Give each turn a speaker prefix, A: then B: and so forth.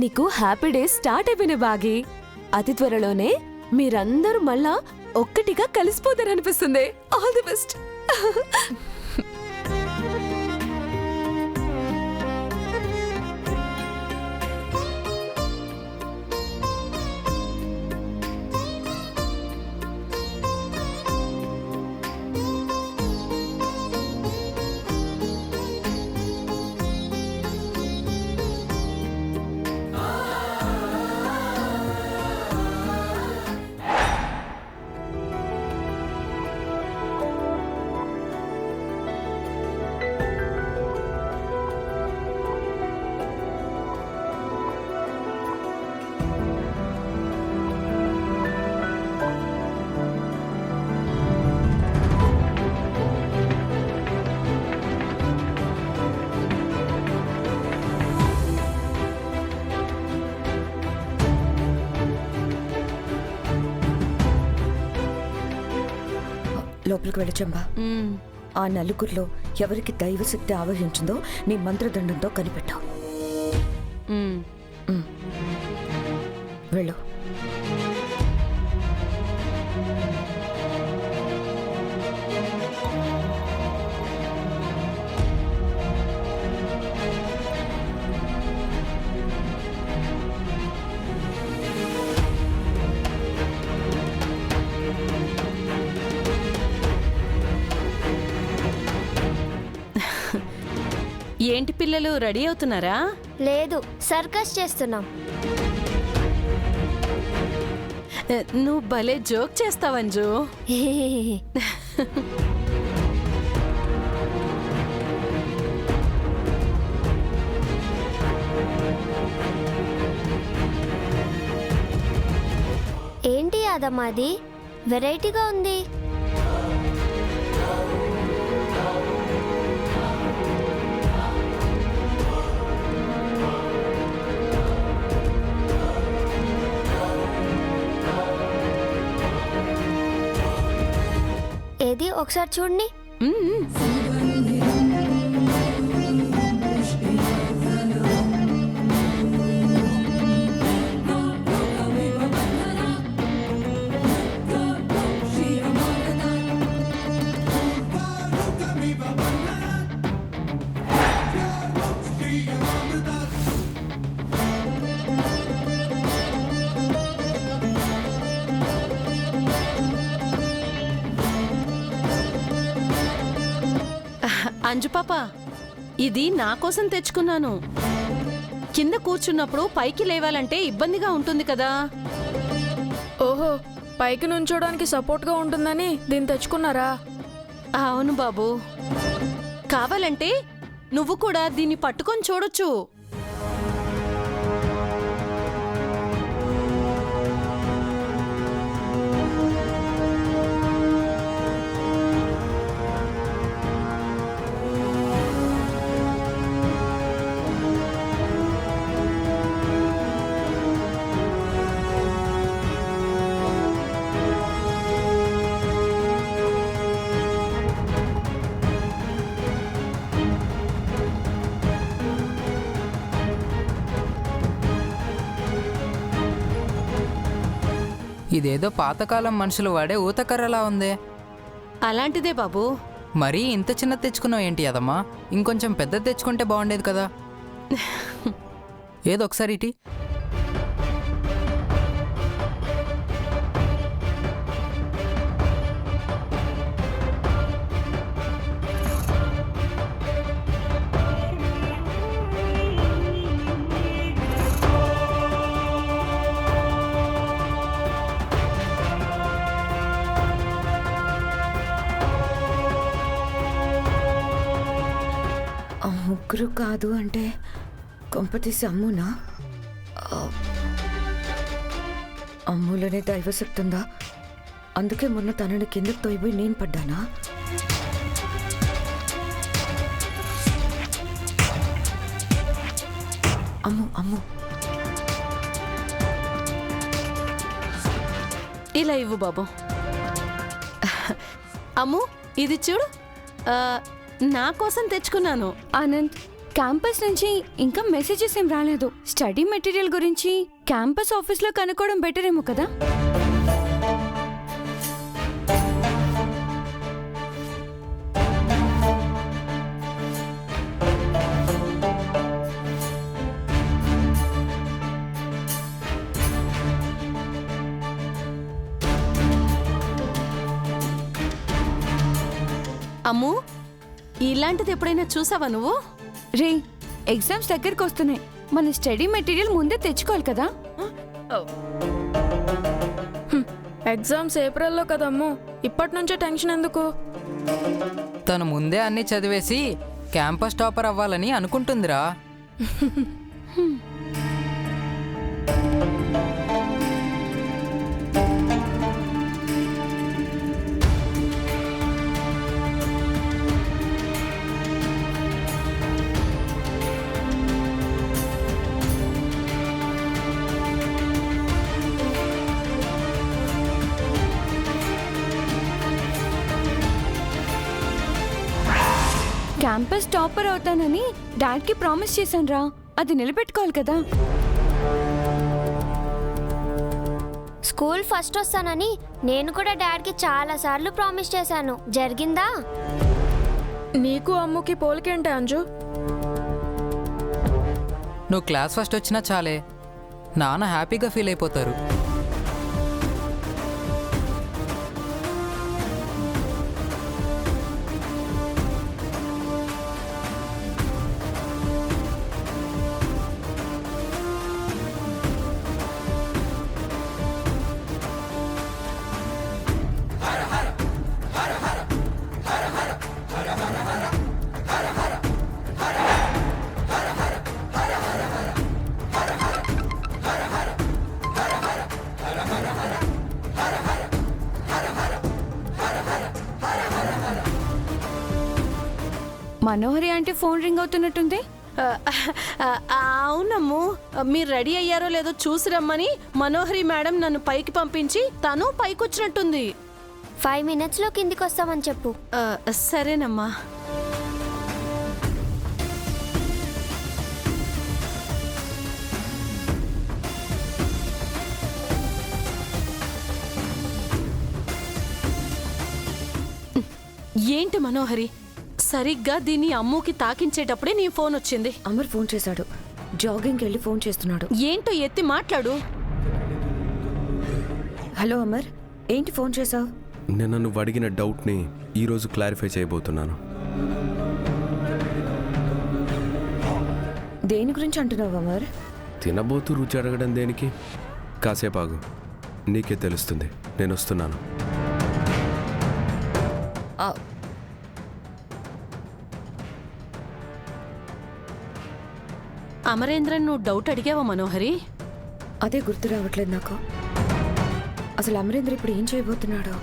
A: నీకు happy days start అయిపోయిన బాగి. అతి త్వరలోనే మీరందరూ మళ్ళా ఒక్కటిగా కలిసిపోతారనిపిస్తుంది. All the best.
B: లోపలికి వెళ్ళి చంబా. ఆ నలుగురిలో ఎవరికి దైవశక్తి ఆవహించిందో నీ మంత్రదండంతో కనిపెట్టావు. వెళ్ళు.
C: ఏంటి పిల్లలు, రెడీ అవుతున్నారా?
D: లేదు, సర్కస్ చేస్తున్నాం.
C: నువ్వు భలే జోక్ చేస్తావంజు.
D: ఏంటి యాదమ్మాది, వెరైటీగా ఉంది. ఏది ఒకసారి చూడండి.
C: అంజు పాప, ఇది నా కోసం తెచ్చుకున్నాను. కింద కూర్చున్నప్పుడు పైకి లేవాలంటే ఇబ్బందిగా ఉంటుంది కదా.
E: ఓహో, పైకి నుంచోడానికి సపోర్ట్గా ఉంటుందని దీన్ని తెచ్చుకున్నారా?
C: అవును బాబు, కావాలంటే నువ్వు కూడా దీన్ని పట్టుకొని చూడొచ్చు.
F: ఇదేదో పాతకాలం మనుషులు వాడే ఊతకర్రలా ఉంది.
C: అలాంటిదే బాబు.
F: మరీ ఇంత చిన్న తెచ్చుకున్నావు ఏంటి అదమ్మా? ఇంకొంచెం పెద్దది తెచ్చుకుంటే బాగుండేది కదా. ఏదో ఒకసారి ఇటీ.
B: ముగ్గురు కాదు అంటే కొంపతీసి అమ్మునా? అమ్ములనే దైవశక్తి ఉందా? అందుకే మొన్న తనని కిందకి తోయిపోయి నేను పడ్డానా? అమ్ము అమ్ము,
C: ఇలా ఇవ్వు బాబు. అమ్ము, ఇది చూడు, నా కోసం తెచ్చుకున్నాను.
A: ఆనంద్,
G: క్యాంపస్ నుంచి ఇంకా మెసేజెస్ ఏం రాలేదు. స్టడీ మెటీరియల్ గురించి క్యాంపస్ ఆఫీస్లో కనుక్కోవడం బెటర్ ఏమో కదా.
C: అమ్ము, ఇలాంటిది ఎప్పుడైనా చూసావా నువ్వు?
G: రే, ఎగ్జామ్స్ దగ్గరికి వస్తున్నాయి. మన స్టడీ మెటీరియల్ ముందే తెచ్చుకోవాలి కదా.
E: ఎగ్జామ్స్ ఏప్రిల్లో కదమ్మో, ఇప్పటి నుంచే టెన్షన్ ఎందుకు?
F: తను ముందే అన్నీ చదివేసి క్యాంపస్ టాపర్ అవ్వాలని అనుకుంటుందిరా.
G: క్యాంపస్ టాపర్ అవుతానని డాడ్కి ప్రామిస్ చేశాను రా. అది నిలబెట్టుకోవాలి కదా.
D: స్కూల్ ఫస్ట్ వస్తానని నేను కూడా డాడీకి చాలా సార్లు ప్రామిస్ చేశాను. జరిగిందా?
E: నీకు అమ్ముకి పోలికేంటే అంజు?
F: నువ్వు క్లాస్ ఫస్ట్ వచ్చినా చాలే, నాన్న హ్యాపీగా ఫీల్ అయిపోతారు.
G: మనోహరి అంటే ఫోన్ రింగ్ అవుతున్నట్టుంది.
C: అవునమ్ము, మీరు రెడీ అయ్యారో లేదో చూసి రమ్మని మనోహరి మేడం నన్ను పైకి పంపించి తను పైకొచ్చినట్టుంది.
D: 5 minutesలో కిందికి వస్తామని చెప్పు.
C: సరేనమ్మా. ఏంటి మనోహరి, సరిగ్గా దీన్ని అమ్ముకి తాకించేటప్పుడే నీ ఫోన్ వచ్చింది.
B: అమర్ ఫోన్ చేశాడు. జాగింగ్కి వెళ్ళి ఫోన్ చేస్తున్నాడు.
C: ఏంటో ఎత్తి మాట్లాడు.
B: హలో అమర్, ఏంటి ఫోన్ చేసావు?
H: నేను నువ్వు అడిగిన డౌట్ని ఈరోజు క్లారిఫై చేయబోతున్నాను.
B: దేని గురించి అంటున్నావు అమర్?
H: తినబోతూ రుచి అడగడం దేనికి? కాసేపు ఆగు, నీకే తెలుస్తుంది. నేను వస్తున్నాను.
C: అమరేంద్రన్, నువ్వు డౌట్ అడిగావా మనోహరి?
B: అదే గుర్తు రావట్లేదు నాకు. అసలు అమరేంద్ర ఇప్పుడు ఏం చేయబోతున్నాడో?